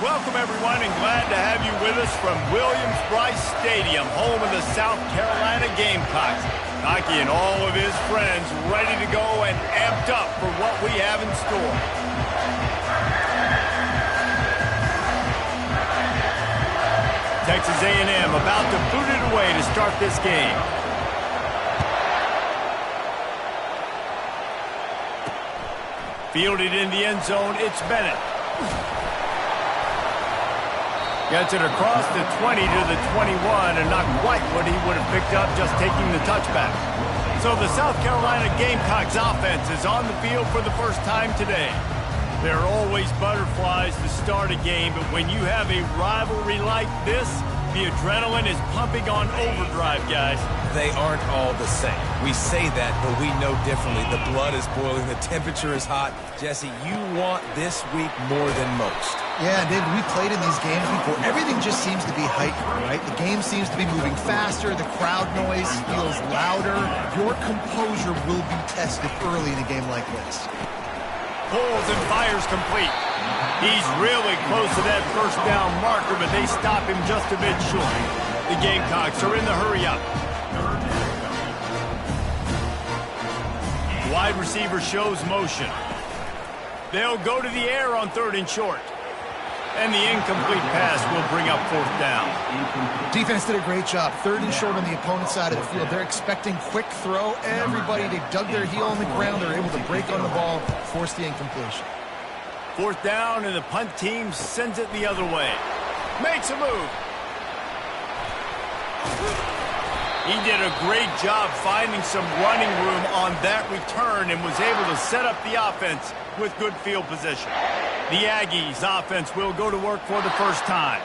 Welcome, everyone, and glad to have you with us from Williams-Brice Stadium, home of the South Carolina Gamecocks. Hockey and all of his friends ready to go and amped up for what we have in store. Texas A&M about to boot it away to start this game. Fielded in the end zone, it's Bennett. Gets it across the 20 to the 21, and not quite what he would have picked up just taking the touchback. So the South Carolina Gamecocks offense is on the field for the first time today. There are always butterflies to start a game, but when you have a rivalry like this, the adrenaline is pumping on overdrive, guys. They aren't all the same. We say that, but we know differently. The blood is boiling. The temperature is hot. Jesse, you want this week more than most. Yeah, David, we played in these games before. Everything just seems to be heightened, right? The game seems to be moving faster. The crowd noise feels louder. Your composure will be tested early in a game like this. Pulls and fires complete. He's really close to that first down marker, but they stop him just a bit short. The Gamecocks are in the hurry-up. Wide receiver shows motion. They'll go to the air on 3rd and short. And the incomplete pass will bring up 4th down. Defense did a great job. 3rd and short on the opponent's side of the field. They're expecting quick throw. Everybody, they dug their heel on the ground. They're able to break on the ball, force the incompletion. 4th down, and the punt team sends it the other way. Makes a move. He did a great job finding some running room on that return and was able to set up the offense with good field position. The Aggies offense will go to work for the first time.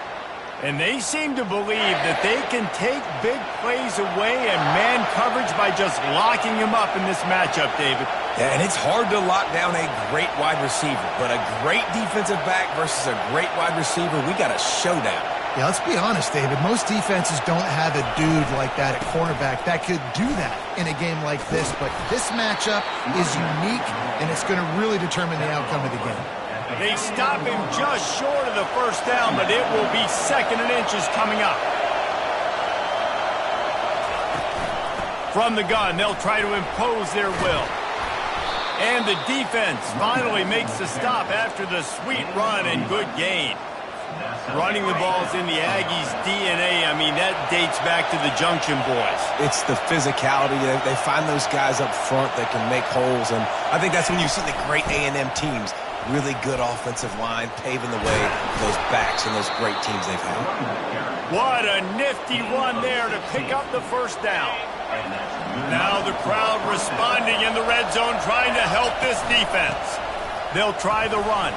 And they seem to believe that they can take big plays away and man coverage by just locking him up in this matchup, David. Yeah, and it's hard to lock down a great wide receiver, but a great defensive back versus a great wide receiver, we got a showdown. Yeah, let's be honest, David. Most defenses don't have a dude like that at cornerback that could do that in a game like this, but this matchup is unique, and it's going to really determine the outcome of the game. They stop him just short of the first down, but it will be 2nd and inches coming up. From the gun, they'll try to impose their will. And the defense finally makes the stop after the sweet run and good gain. Running the ball's in the Aggies' DNA. I mean, that dates back to the Junction Boys. It's the physicality. They find those guys up front that can make holes, and I think that's when you see the great A&M teams. Really good offensive line, paving the way for those backs and those great teams they've had. What a nifty run there to pick up the first down. Now the crowd responding in the red zone, trying to help this defense. They'll try the run.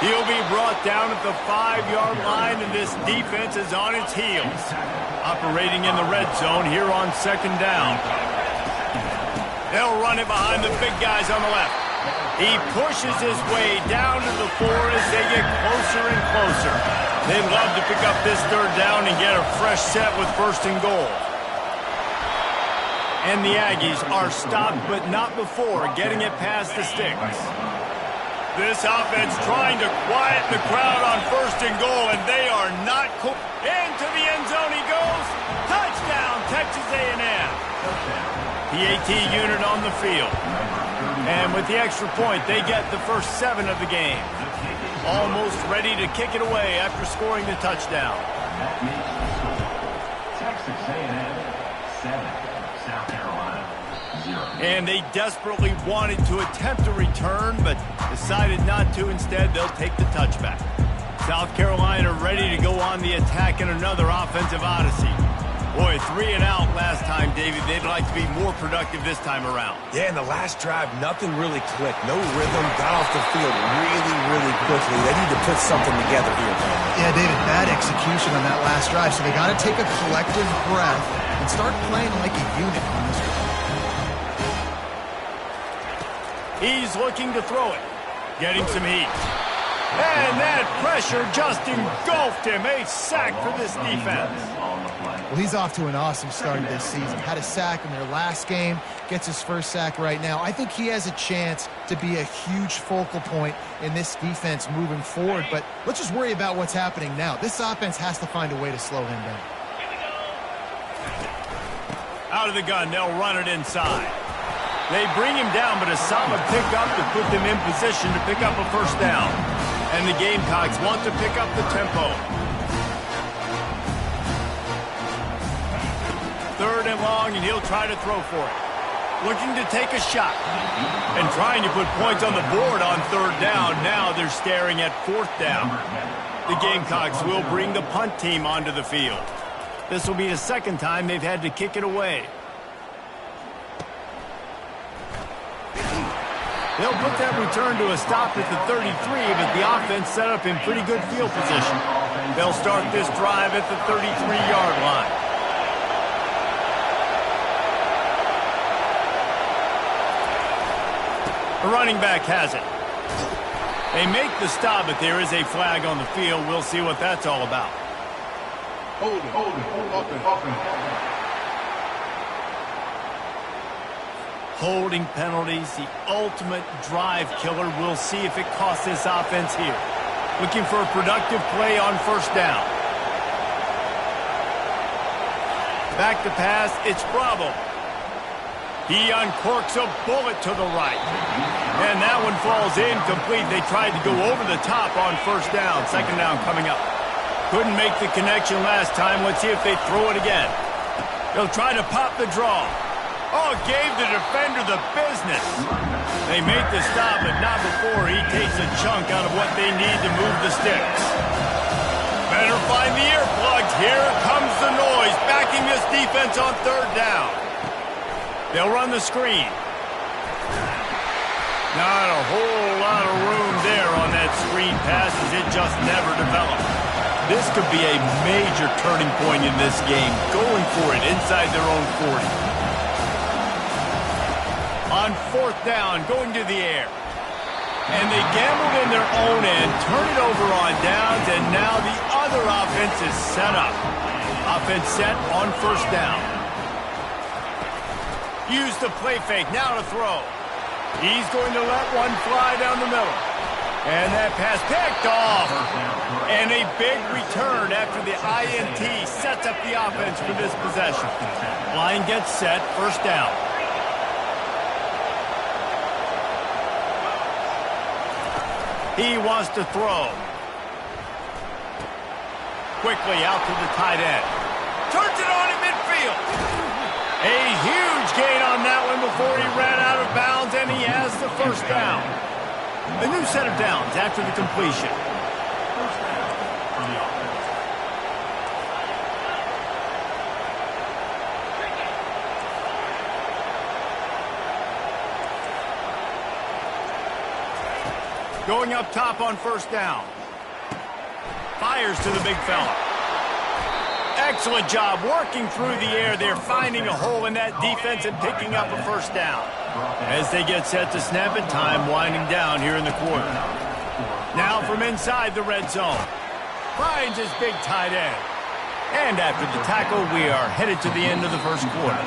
He'll be brought down at the 5-yard line, and this defense is on its heels. Operating in the red zone here on 2nd down. They'll run it behind the big guys on the left. He pushes his way down to the 4 as they get closer and closer. They'd love to pick up this 3rd down and get a fresh set with 1st and goal. And the Aggies are stopped, but not before getting it past the sticks. This offense trying to quiet the crowd on 1st and goal, and they are not into the end zone he goes. Touchdown, Texas A&M. PAT unit on the field. And with the extra point, they get the first 7 of the game. Almost ready to kick it away after scoring the touchdown. Texas A&M 7, South Carolina 0. And they desperately wanted to attempt a return, but decided not to. Instead, they'll take the touchback. South Carolina ready to go on the attack in another offensive odyssey. Boy, 3 and out last time, David. They'd like to be more productive this time around. Yeah, in the last drive, nothing really clicked. No rhythm, got off the field really quickly. They need to put something together here. Yeah, David, bad execution on that last drive, so they got to take a collective breath and start playing like a unit on this one. He's looking to throw it. Getting some heat. And that pressure just engulfed him. A sack for this defense. On the play. Well, he's off to an awesome start this season. Had a sack in their last game, gets his first sack right now. I think he has a chance to be a huge focal point in this defense moving forward, but let's just worry about what's happening now. This offense has to find a way to slow him down. Out of the gun, they'll run it inside. They bring him down, but a solid pickup to put them in position to pick up a first down. And the Gamecocks want to pick up the tempo. 3rd and long, and he'll try to throw for it. Looking to take a shot. And trying to put points on the board on 3rd down. Now they're staring at 4th down. The Gamecocks will bring the punt team onto the field. This will be the 2nd time they've had to kick it away. They'll put that return to a stop at the 33, but the offense set up in pretty good field position. They'll start this drive at the 33-yard line. The running back has it. They make the stop, but there is a flag on the field. We'll see what that's all about. Hold it, up and. Holding penalties, the ultimate drive killer. We'll see if it costs this offense here. Looking for a productive play on 1st down. Back to pass, it's Bravo. He uncorks a bullet to the right. And that one falls incomplete. They tried to go over the top on 1st down. 2nd down coming up. Couldn't make the connection last time. Let's see if they throw it again. They'll try to pop the draw. Oh, gave the defender the business. They make the stop, but not before he takes a chunk out of what they need to move the sticks. Better find the earplugs. Here comes the noise, backing this defense on 3rd down. They'll run the screen. Not a whole lot of room there on that screen pass as it just never developed. This could be a major turning point in this game, going for it inside their own 40. On 4th down, going to the air. And they gambled in their own end, turn it over on downs, and now the other offense is set up. Offense set on 1st down. Use the play fake, now to throw. He's going to let one fly down the middle. And that pass picked off. And a big return after the INT sets up the offense for this possession. Line gets set, 1st down. He wants to throw. Quickly out to the tight end. Turns it on in midfield. A huge gain on that one before he ran out of bounds, and he has the 1st down. A new set of downs after the completion. Going up top on 1st down. Fires to the big fella. Excellent job working through the air. They're finding a hole in that defense and picking up a 1st down. As they get set to snap it, time winding down here in the quarter. Now from inside the red zone. Finds his big tight end. And after the tackle, we are headed to the end of the 1st quarter.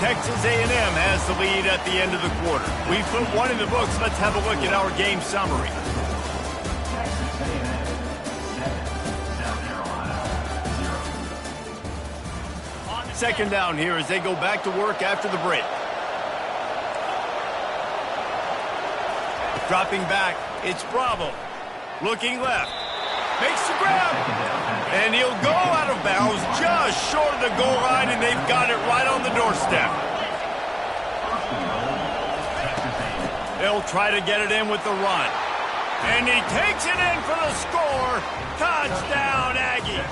Texas A&M has the lead at the end of the quarter. We've put one in the books. Let's have a look at our game summary. Texas A&M 7, South Carolina 0. 2nd down here as they go back to work after the break. Dropping back, it's Bravo. Looking left. Makes the grab. And he'll go out of bounds just short of the goal line, and they've got it right on the doorstep. They'll try to get it in with the run. And he takes it in for the score. Touchdown, Aggie.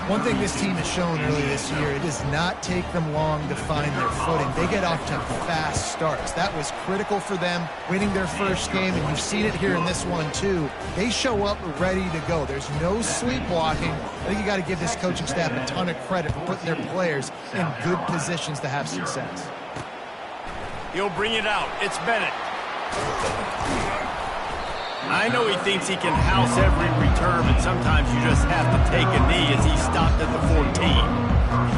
One thing this team has shown early this year, it does not take them long to find their footing. They get off to fast starts. That was critical for them, winning their 1st game, and you've seen it here in this one too. They show up ready to go. There's no sleepwalking. I think you got to give this coaching staff a ton of credit for putting their players in good positions to have success. He'll bring it out. It's Bennett. I know he thinks he can house every return, but sometimes you just have to take a knee as he stopped at the 14.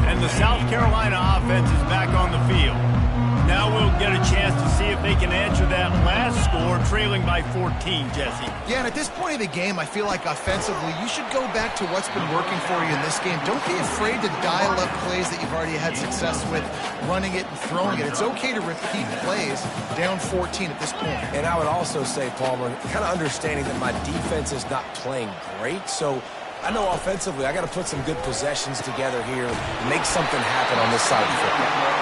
And the South Carolina offense is back on the field. Now we'll get a chance to see if they can answer that last score, trailing by 14, Jesse. Yeah, and at this point of the game, I feel like offensively, you should go back to what's been working for you in this game. Don't be afraid to dial up plays that you've already had success with, running it and throwing it. It's okay to repeat plays down 14 at this point. And I would also say, Palmer, kind of understanding that my defense is not playing great, so I know offensively I got to put some good possessions together here and make something happen on this side of the football.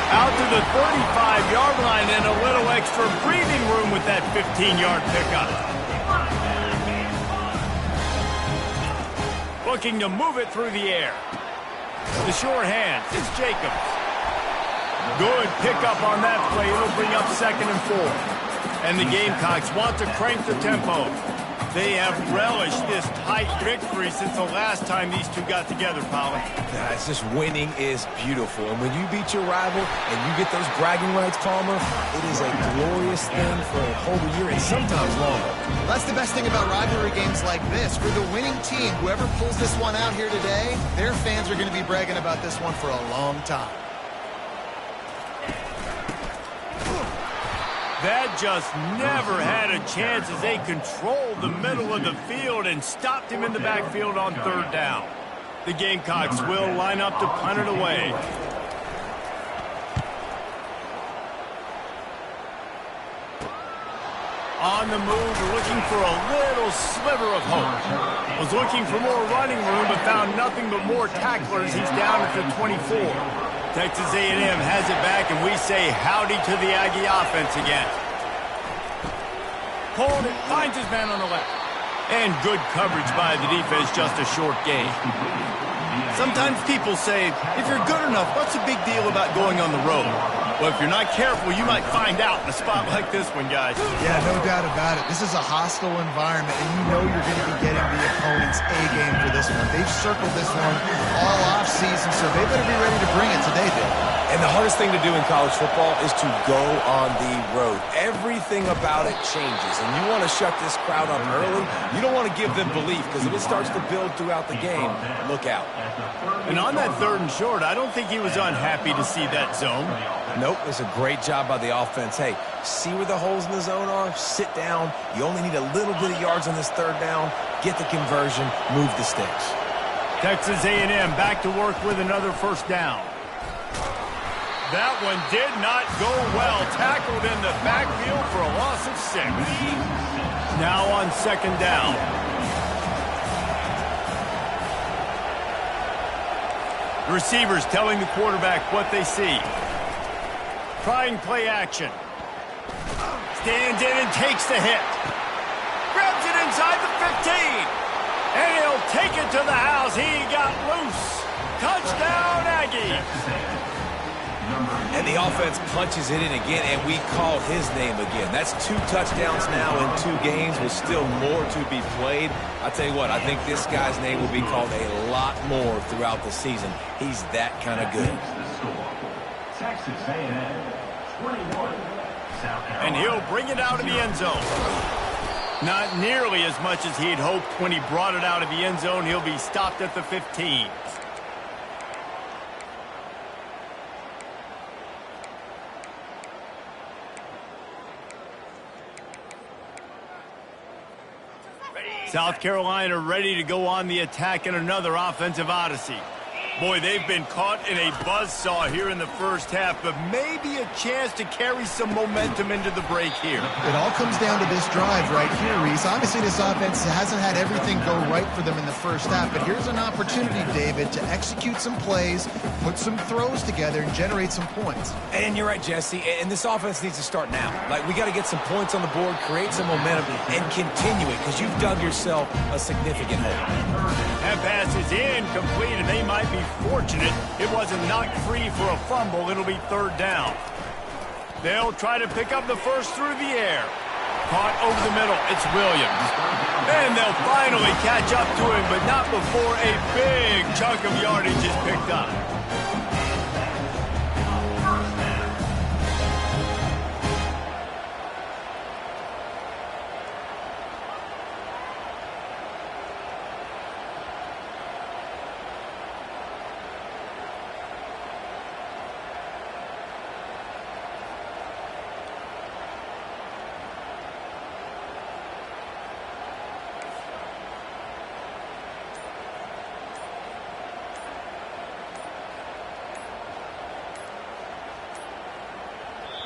Out to the 35-yard line and a little extra breathing room with that 15-yard pickup. Looking to move it through the air. The short hand, it's Jacobs. Good pickup on that play. It'll bring up 2nd and 4. And the Gamecocks want to crank the tempo. They have relished this tight victory since the last time these two got together, Polly. It's just winning is beautiful. And when you beat your rival and you get those bragging rights, Palmer, it is a glorious thing for a whole year and sometimes longer. That's the best thing about rivalry games like this. For the winning team, whoever pulls this one out here today, their fans are going to be bragging about this one for a long time. That just never had a chance as they controlled the middle of the field and stopped him in the backfield on 3rd down. The Gamecocks will line up to punt it away. On the move, looking for a little sliver of hope. Was looking for more running room, but found nothing but more tacklers. He's down at the 24. Texas A&M has it back, and we say howdy to the Aggie offense again. Pulled it, finds his man on the left. And good coverage by the defense, just a short gain. Sometimes people say, if you're good enough, what's the big deal about going on the road? Well, if you're not careful, you might find out in a spot like this one, guys. Yeah, no doubt about it. This is a hostile environment, and you know you're going to be getting the opponent's A-game for this one. They've circled this one all off-season, so they better be ready to bring it today, Dave. And the hardest thing to do in college football is to go on the road. Everything about it changes, and you want to shut this crowd up early. You don't want to give them belief, because if it starts to build throughout the game, look out. And on that 3rd and short, I don't think he was unhappy to see that zone. Nope, it's a great job by the offense. Hey, see where the holes in the zone are? Sit down. You only need a little bit of yards on this 3rd down. Get the conversion. Move the sticks. Texas A&M back to work with another 1st down. That one did not go well. Tackled in the backfield for a loss of 6. Now on 2nd down. Receivers telling the quarterback what they see. Trying play action. Stands in and takes the hit. Grabs it inside the 15. And he'll take it to the house. He got loose. Touchdown, Aggies. And the offense punches it in again, and we call his name again. That's 2 touchdowns now in 2 games with still more to be played. I tell you what, I think this guy's name will be called a lot more throughout the season. He's that kind of good. Texas A&M 21, South Carolina. And he'll bring it out of the end zone. Not nearly as much as he'd hoped when he brought it out of the end zone. He'll be stopped at the 15. South Carolina ready to go on the attack in another offensive odyssey. Boy, they've been caught in a buzzsaw here in the 1st half, but maybe a chance to carry some momentum into the break here. It all comes down to this drive right here, Reese. Obviously, this offense hasn't had everything go right for them in the 1st half, but here's an opportunity, David, to execute some plays, put some throws together, and generate some points. And you're right, Jesse, and this offense needs to start now. Like, we got to get some points on the board, create some momentum, and continue it, because you've dug yourself a significant hole. That pass is incomplete, and they might be fortunate it wasn't knocked free for a fumble. It'll be 3rd down. They'll try to pick up the 1st through the air. Caught over the middle. It's Williams. And they'll finally catch up to him, but not before a big chunk of yardage is picked up.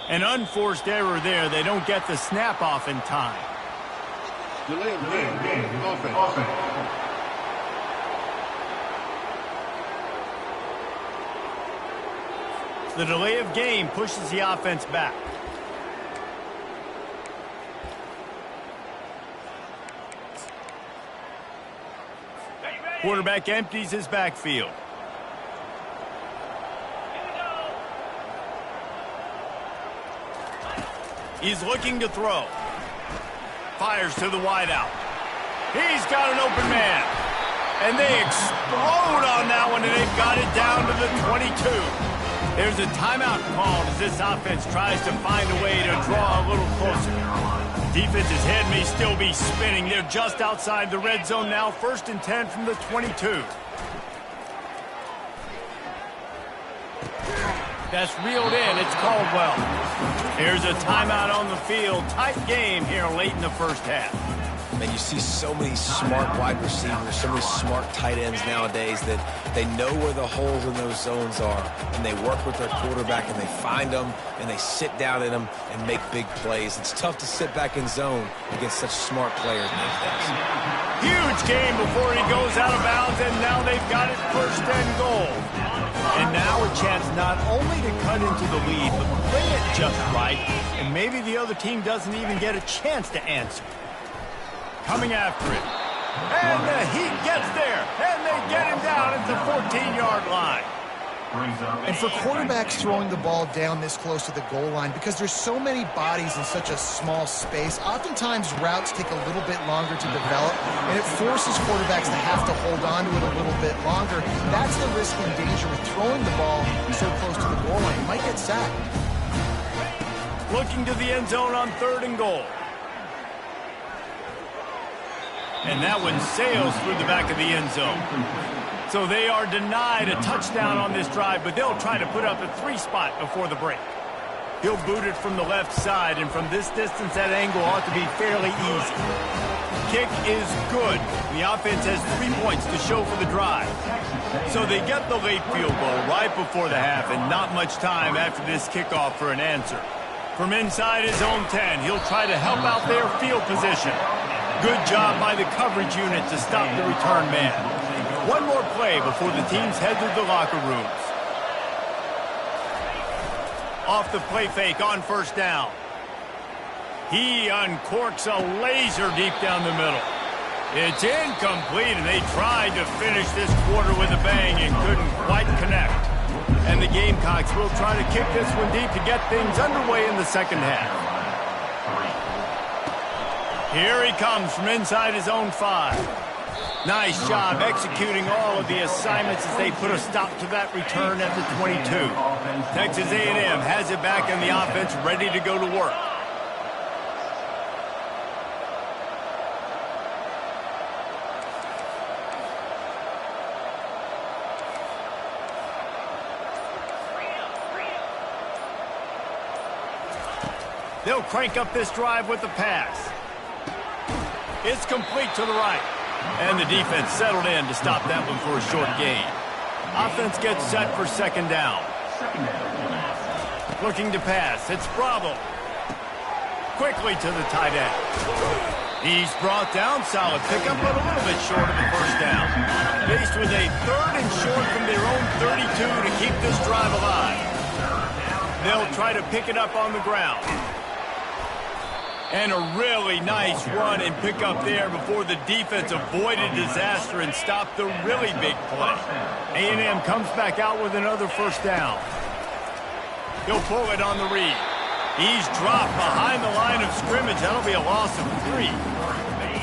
An unforced error there. They don't get the snap off in time. Delay of game. Offense. The delay of game pushes the offense back. Quarterback empties his backfield. He's looking to throw. Fires to the wideout. He's got an open man. And they explode on that one, and they've got it down to the 22. There's a timeout called as this offense tries to find a way to draw a little closer. Defense's head may still be spinning. They're just outside the red zone now. 1st and 10 from the 22. That's reeled in. It's Caldwell. Here's a timeout on the field. Tight game here late in the first half. And you see so many smart wide receivers, so many smart tight ends nowadays that they know where the holes in those zones are, and they work with their quarterback, and they find them, and they sit down in them and make big plays. It's tough to sit back in zone against such smart players nowadays. Huge game before he goes out of bounds, and now they've got it 1st and goal. And now a chance not only to cut into the lead, but play it just right, and maybe the other team doesn't even get a chance to answer. Coming after it. And the Heat gets there. And they get him down at the 14-yard line. And for quarterbacks throwing the ball down this close to the goal line, because there's so many bodies in such a small space, oftentimes routes take a little bit longer to develop, and it forces quarterbacks to have to hold on to it a little bit longer. That's the risk and danger with throwing the ball so close to the goal line. You might get sacked. Looking to the end zone on 3rd and goal. And that one sails through the back of the end zone. So they are denied a touchdown on this drive, but they'll try to put up a 3 spot before the break. He'll boot it from the left side, and from this distance, that angle ought to be fairly easy. Kick is good. The offense has 3 points to show for the drive. So they get the late field goal right before the half, and not much time after this kickoff for an answer. From inside his own 10, he'll try to help out their field position. Good job by the coverage unit to stop the return man. One more play before the teams head to the locker rooms. Off the play fake on 1st down. He uncorks a laser deep down the middle. It's incomplete, and they tried to finish this quarter with a bang and couldn't quite connect. And the Gamecocks will try to kick this one deep to get things underway in the 2nd half. Here he comes from inside his own 5. Nice job executing all of the assignments as they put a stop to that return at the 22. Texas A&M has it back in the offense, ready to go to work. They'll crank up this drive with the pass. It's complete to the right. And the defense settled in to stop that one for a short gain. Offense gets set for 2nd down. Looking to pass. It's Bravo. Quickly to the tight end. He's brought down. Solid pickup, but a little bit short of the 1st down. Faced with a 3rd and short from their own 32 to keep this drive alive. They'll try to pick it up on the ground. And a really nice run and pick up there before the defense avoided disaster and stopped the really big play. A&M comes back out with another 1st down. He'll pull it on the read. He's dropped behind the line of scrimmage. That'll be a loss of 3.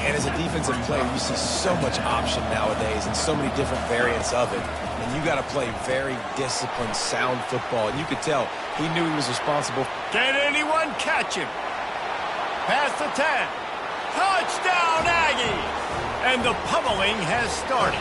And as a defensive player, you see so much option nowadays and so many different variants of it. And you got to play very disciplined, sound football. And you could tell he knew he was responsible. Can anyone catch him? Past the 10. Touchdown, Aggies! And the pummeling has started.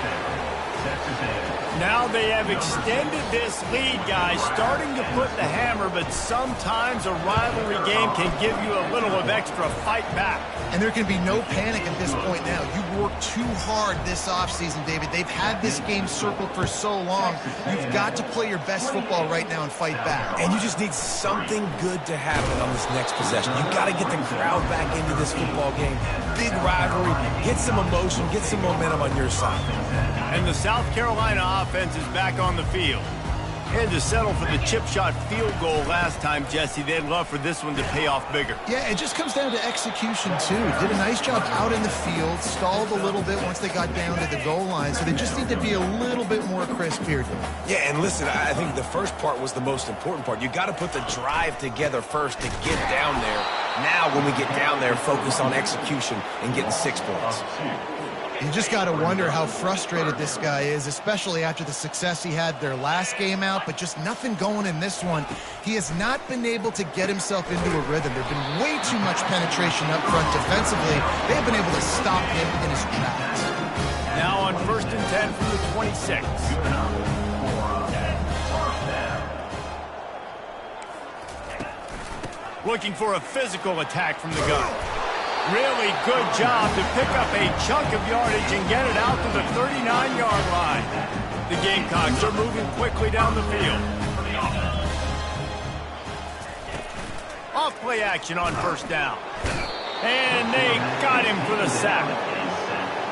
Now they have extended this lead, guys, starting to put the hammer, but sometimes a rivalry game can give you a little of extra fight back. And there can be no panic at this point now. You worked too hard this offseason, David. They've had this game circled for so long. You've got to play your best football right now and fight back. And you just need something good to happen on this next possession. You got to get the crowd back into this football game. Big rivalry. Get some emotion. Get some momentum on your side. And the South Carolina offense is back on the field. Had to settle for the chip shot field goal last time, Jesse. They'd love for this one to pay off bigger. Yeah, it just comes down to execution, too. Did a nice job out in the field, stalled a little bit once they got down to the goal line, so they just need to be a little bit more crisp here. Yeah, and listen, I think the first part was the most important part. You got to put the drive together first to get down there. Now, when we get down there, focus on execution and getting 6 points. You just got to wonder how frustrated this guy is, especially after the success he had their last game out, but just nothing going in this one. He has not been able to get himself into a rhythm. There's been way too much penetration up front defensively. They have been able to stop him in his tracks. Now on 1st and 10 from the 26. Looking for a physical attack from the gun. Really good job to pick up a chunk of yardage and get it out to the 39-yard line. The Gamecocks are moving quickly down the field. Off play action on 1st down. And they got him for the sack.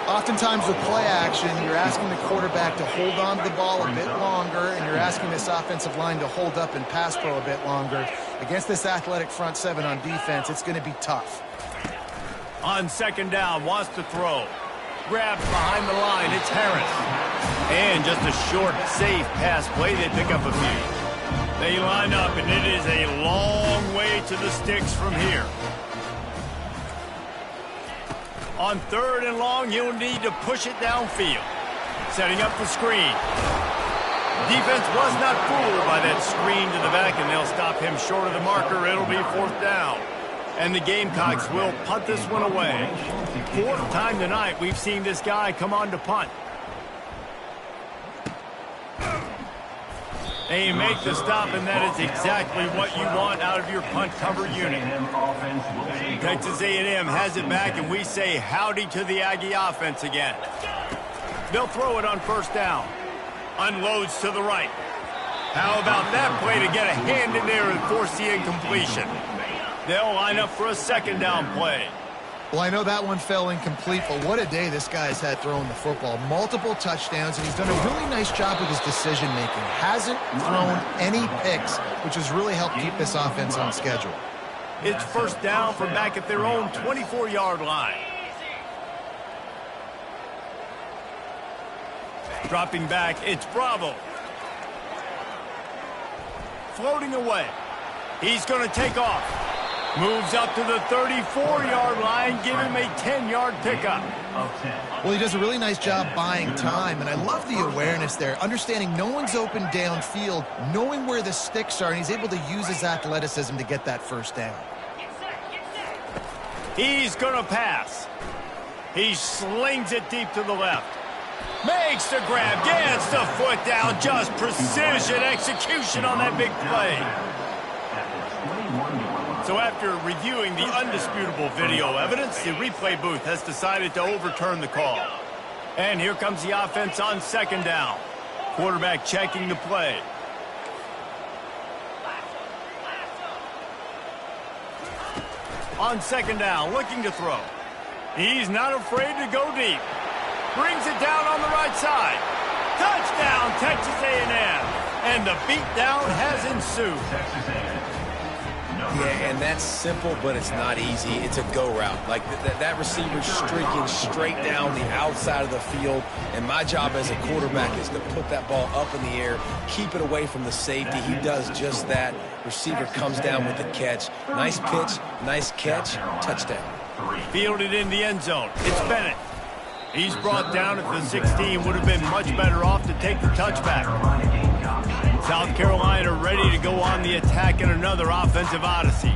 Oftentimes with play action, you're asking the quarterback to hold on to the ball a bit longer, and you're asking this offensive line to hold up and pass pro a bit longer. Against this athletic front seven on defense, it's going to be tough. On 2nd down, wants to throw. Grabs behind the line, it's Harris. And just a short, safe pass play, they pick up a few. They line up, and it is a long way to the sticks from here. On 3rd and long, he'll need to push it downfield. Setting up the screen. Defense was not fooled by that screen to the back, and they'll stop him short of the marker. It'll be 4th down. And the Gamecocks will punt this one away. 4th time tonight we've seen this guy come on to punt. They make the stop, and that is exactly what you want out of your punt cover unit. Texas A&M has it back, and we say howdy to the Aggie offense again. They'll throw it on 1st down. Unloads to the right. How about that play to get a hand in there and force the incompletion? They'll line up for a 2nd down play. Well, I know that one fell incomplete, but what a day this guy's had throwing the football. Multiple touchdowns, and he's done a really nice job with his decision-making. Hasn't thrown any picks, which has really helped keep this offense on schedule. It's 1st down from back at their own 24-yard line. Dropping back, it's Bravo. Floating away. He's going to take off. Moves up to the 34-yard line, give him a 10-yard pickup. Well, he does a really nice job buying time, and I love the awareness there, understanding no one's open downfield, knowing where the sticks are, and he's able to use his athleticism to get that 1st down. He's going to pass. He slings it deep to the left. Makes the grab, gets the foot down, just precision execution on that big play. So after reviewing the undisputable video evidence, the replay booth has decided to overturn the call. And here comes the offense on 2nd down. Quarterback checking the play. On 2nd down, looking to throw. He's not afraid to go deep. Brings it down on the right side. Touchdown, Texas A&M. And the beatdown has ensued. Yeah, and that's simple, but it's not easy. It's a go route. Like that receiver's streaking straight down the outside of the field, and my job as a quarterback is to put that ball up in the air, keep it away from the safety. He does just that. Receiver comes down with the catch. Nice pitch, nice catch, touchdown. Fielded in the end zone. It's Bennett. He's brought down at the 16. Would have been much better off to take the touchback. South Carolina ready to go on the attack in another offensive odyssey.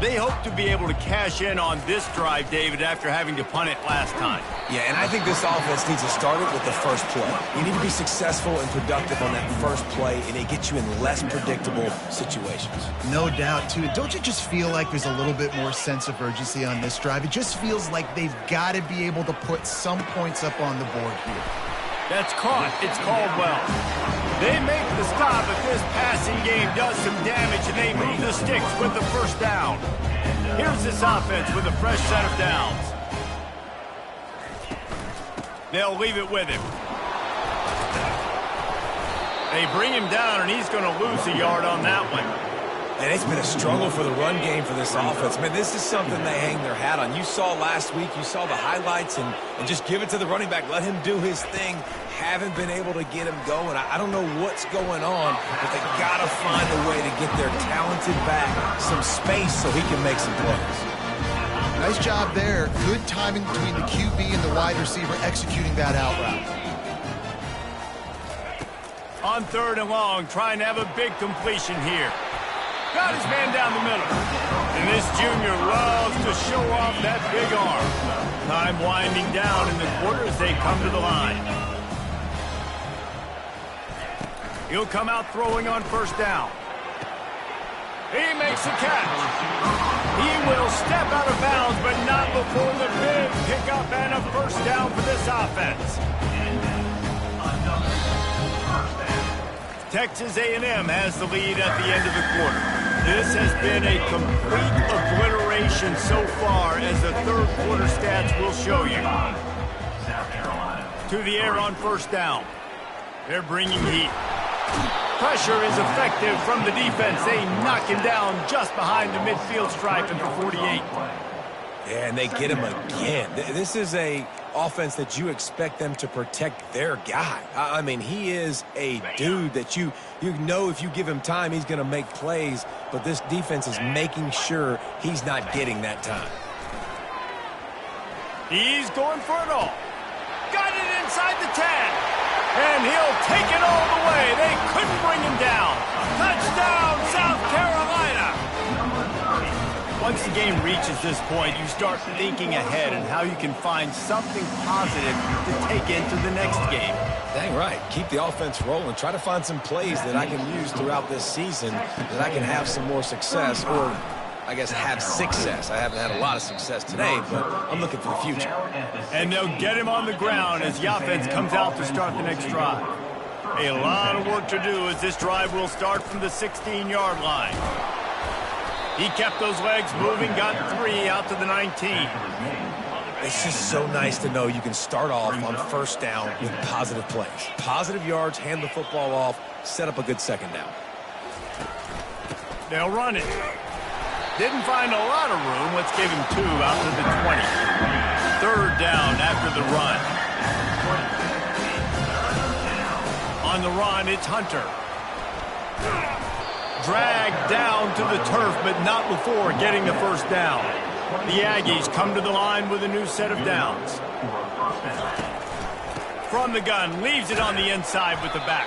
They hope to be able to cash in on this drive, David, after having to punt it last time. Yeah, and I think this offense needs to start it with the first play. You need to be successful and productive on that first play, and it gets you in less predictable situations. No doubt, too. Don't you just feel like there's a little bit more sense of urgency on this drive? It just feels like they've got to be able to put some points up on the board here. That's caught. It's Caldwell. They make the stop, but this passing game does some damage, and they move the sticks with the first down. Here's this offense with a fresh set of downs. They'll leave it with him. They bring him down, and he's going to lose a yard on that one. And it's been a struggle for the run game for this offense. Man, this is something they hang their hat on. You saw last week, you saw the highlights, and just give it to the running back. Let him do his thing. Haven't been able to get him going. I don't know what's going on, but they got to find a way to get their talented back some space so he can make some plays. Nice job there. Good timing between the QB and the wide receiver executing that out route. On 3rd and long, trying to have a big completion here. Got his man down the middle. And this junior loves to show off that big arm. Time winding down in the quarter as they come to the line. He'll come out throwing on 1st down. He makes a catch. He will step out of bounds, but not before the big pickup and a 1st down for this offense. Texas A&M has the lead at the end of the quarter. This has been a complete obliteration so far, as the 3rd quarter stats will show you. To the air on 1st down. They're bringing heat. Pressure is effective from the defense. They knock him down just behind the midfield stripe at the 48. Yeah, and they get him again. This is a offense that you expect them to protect their guy. I mean, he is a dude that you know if you give him time, he's going to make plays, but this defense is making sure he's not getting that time. He's going for it all. Got it inside the 10. And he'll take it all the way. They couldn't bring him down. Touchdown, South Carolina. Once the game reaches this point, you start thinking ahead and how you can find something positive to take into the next game. Dang right. Keep the offense rolling. Try to find some plays that I can use throughout this season that I can have some more success, or I guess have success. I haven't had a lot of success today, but I'm looking for the future. And they'll get him on the ground as the offense comes out to start the next drive. A lot of work to do as this drive will start from the 16-yard line. He kept those legs moving, got 3 out to the 19. It's just so nice to know you can start off on 1st down with positive plays. Positive yards, hand the football off, set up a good 2nd down. They'll run it. Didn't find a lot of room. Let's give him 2 out to the 20. 3rd down after the run. On the run, it's Hunter. Dragged down to the turf, but not before getting the 1st down. The Aggies come to the line with a new set of downs. From the gun, leaves it on the inside with the back.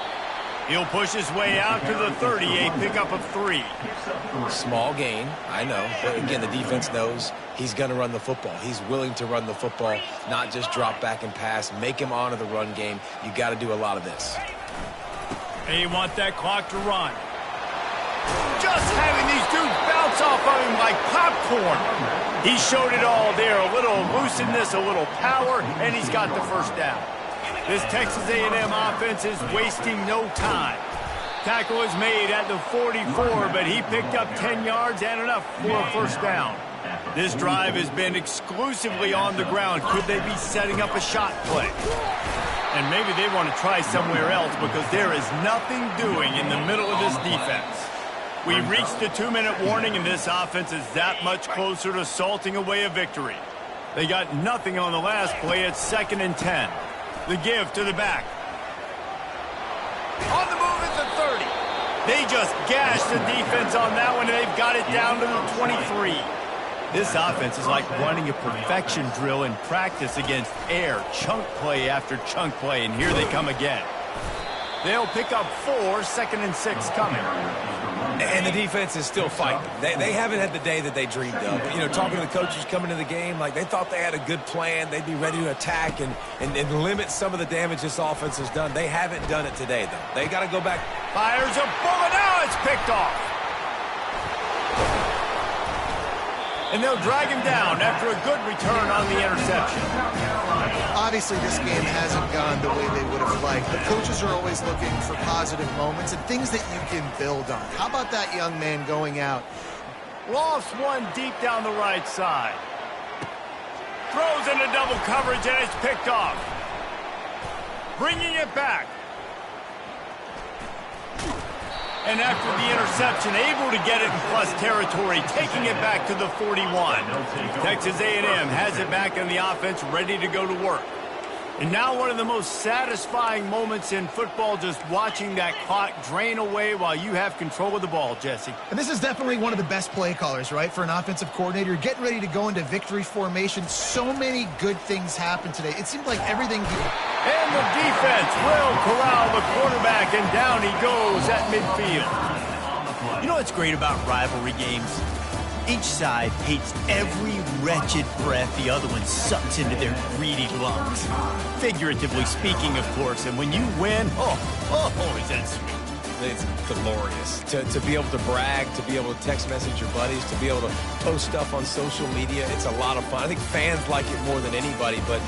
He'll push his way out to the 30, a pickup of 3. Small gain, I know. But again, the defense knows he's going to run the football. He's willing to run the football, not just drop back and pass. Make him honor the run game. You got to do a lot of this. They want that clock to run. Just having these dudes bounce off of him like popcorn. He showed it all there. A little elusiveness, a little power, and he's got the 1st down. This Texas A&M offense is wasting no time. Tackle is made at the 44, but he picked up 10 yards and enough for a 1st down. This drive has been exclusively on the ground. Could they be setting up a shot play? And maybe they want to try somewhere else because there is nothing doing in the middle of this defense. We've reached the 2-minute warning, and this offense is that much closer to salting away a victory. They got nothing on the last play. It's 2nd and 10. The give to the back. On the move at the 30. They just gashed the defense on that one, and they've got it down to the 23. This offense is like running a perfection drill in practice against air. Chunk play after chunk play, and here they come again. They'll pick up 4, 2nd and 6 coming. And the defense is still fighting. They haven't had the day that they dreamed of. You know, talking to the coaches coming to the game, like they thought they had a good plan. They'd be ready to attack and limit some of the damage this offense has done. They haven't done it today, though. They got to go back. Fires a bullet. Now it's picked off. And they'll drag him down after a good return on the interception. Obviously, this game hasn't gone the way they would have liked. The coaches are always looking for positive moments and things that you can build on. How about that young man going out? Lost one deep down the right side. Throws into double coverage, and it's picked off. Bringing it back. And after the interception, able to get it in plus territory, taking it back to the 41. Texas A&M has it back in the offense, ready to go to work. And now one of the most satisfying moments in football, just watching that clock drain away while you have control of the ball, Jesse. And this is definitely one of the best play callers, right, for an offensive coordinator. Getting ready to go into victory formation. So many good things happened today. It seemed like everything... And the defense will corral the quarterback, and down he goes at midfield. You know what's great about rivalry games? Each side hates every wretched breath the other one sucks into their greedy lungs. Figuratively speaking, of course, and when you win, is that sweet. It's glorious to be able to brag, to be able to text message your buddies, to be able to post stuff on social media. It's a lot of fun. I think fans like it more than anybody, but